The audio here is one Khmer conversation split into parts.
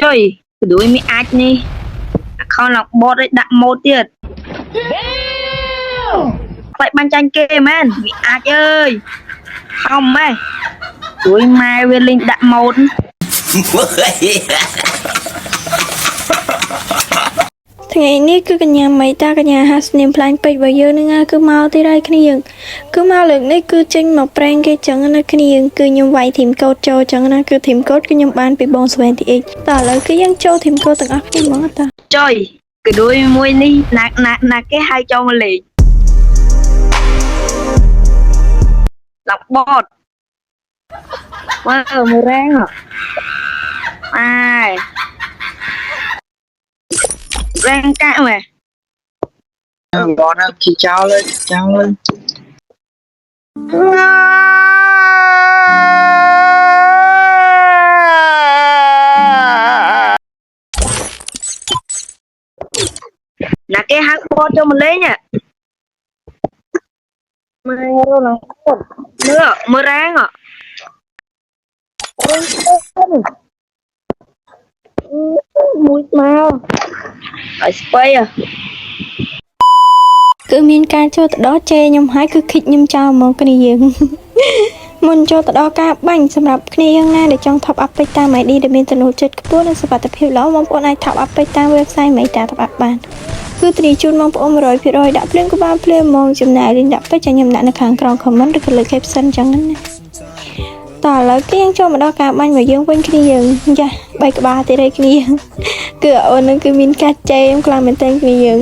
Trời, cái đuôi mi ách nè. Không là bot đấy đặt một tiệt. Vậy ban tranh kê men, mi ách ơi. Không mày. Đuôi mai về linh đặt một. ថ្ងៃនេះគឺកញ្ញាមីតាកញ្ញាហាស្នាមផ្លាញ់ពេជ្ររបស់យើងនឹងគឺមកទីរៃគ្នាយើងគឺមកលើកនេះគឺចេញមកប្រេងគេចឹងណាគ្នាយើងគឺខ្ញុំវាយធីមកូដចូលចឹងណាគឺធីមកូដគឺខ្ញុំបានពីបង 20x តើឥឡូវគឺយើងចូលធីមកូដទាំងអស់គ្នាហ្មងតា Trời, cái đuôi môi ní nạc cái hai cho mà lì. Lọc bọt. Wow, mùi rang hả? Ai. Rang cạn mà. Bọt á, thì trao lên. Nạc cái hai bọt cho mình lấy nha. Mai đâu là mưa, mưa rang hả? Mùi màu. Ở spray à? គឺមានការចូលទៅដល់ជេរខ្ញុំហើយគឺខិចខ្ញុំចោលមកគ្នាយើង មុនចូលទៅដល់ការបាញ់សម្រាប់គ្នាយ៉ាងណាដែលចង់ top up ពេកតាម ID ដែលមានទំនុកចិត្តខ្ពស់និងសុវត្ថិភាពល្អបងប្អូនអាច top up ពេកតាម website មេតា top up បានគឺធានាជូនបងប្អូន 100% ដាក់ភ្លាមក៏បានភ្លាមហ្មងចំណាយ link ដាក់ពេកចាំខ្ញុំដាក់នៅខាងក្រោម comment ឬក៏លើ caption ចឹងណាតើឥឡូវគឺយើងចូលមកដល់ការបាញ់របស់យើងវិញគ្នាយើងចា3ក្បាលទៀតហើយគ្នា គឺអូននឹងគឺមានការចែមខ្លាំងមែនទែនគ្នាយើង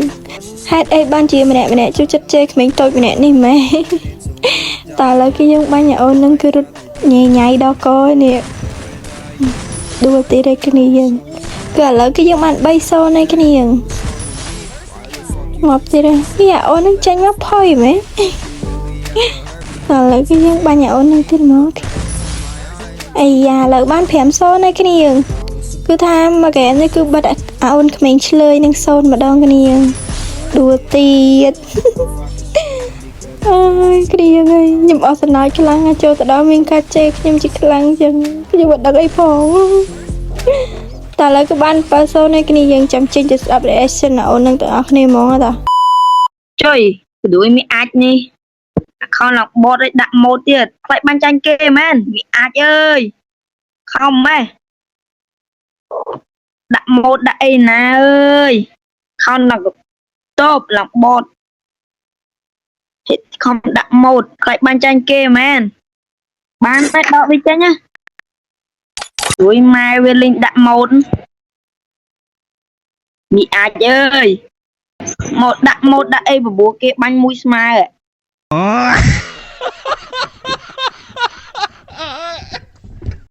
ហេតុអីបានជាម្នាក់ជួយចិត្តជេរក្មេងតូចម្នាក់នេះម៉ែ តើឥឡូវគឺយើងបាញ់ឲ្យអូននឹងគឺរត់ញ៉ៃដល់កហើយនេះដួលទីរៃគ្នាយើងគឺឥឡូវគឺយើងបាន3-0នៃគ្នាយើងងាប់ទៀតហើយអូននឹងចេញមកផុយម៉ែ តើឥឡូវគឺយើងបាញ់ឲ្យអូននឹងទៀតមកអាយ៉ាឥឡូវបាន5-0នៃគ្នាយើងគឺថាមកហ្គេមនេះគឺបិទឲ្យអូនក្មេងឆ្លើយនឹង0ម្ដងគ្នាយើង ដួលទៀត អើយគ្នាយើងហើយខ្ញុំអស់សំណើចខ្លាំងណាស់ចូលទៅដល់មានការជេរខ្ញុំជាខ្លាំងចឹងខ្ញុំមិនដឹងអីផង តើឥឡូវគឺបាន7-0នៃគ្នាយើងចាំចេញទៅស្ដាប់ reaction អូននឹងទាំងអស់គ្នាហ្មងតា Trời, cái đuôi mi ách nè. Không là bot đấy đặt một tiệt. Vậy ban tranh kê men, mi ách ơi. Không mày. Đặt một đây nè ơi. Không là top là bot. Không đặt một, vậy ban tranh kê men. Ban tay đọc đi chứ nhá. Đuôi mai về linh đặt một. Mi ách ơi. Một đặt đây và bố kia bánh mũi smile.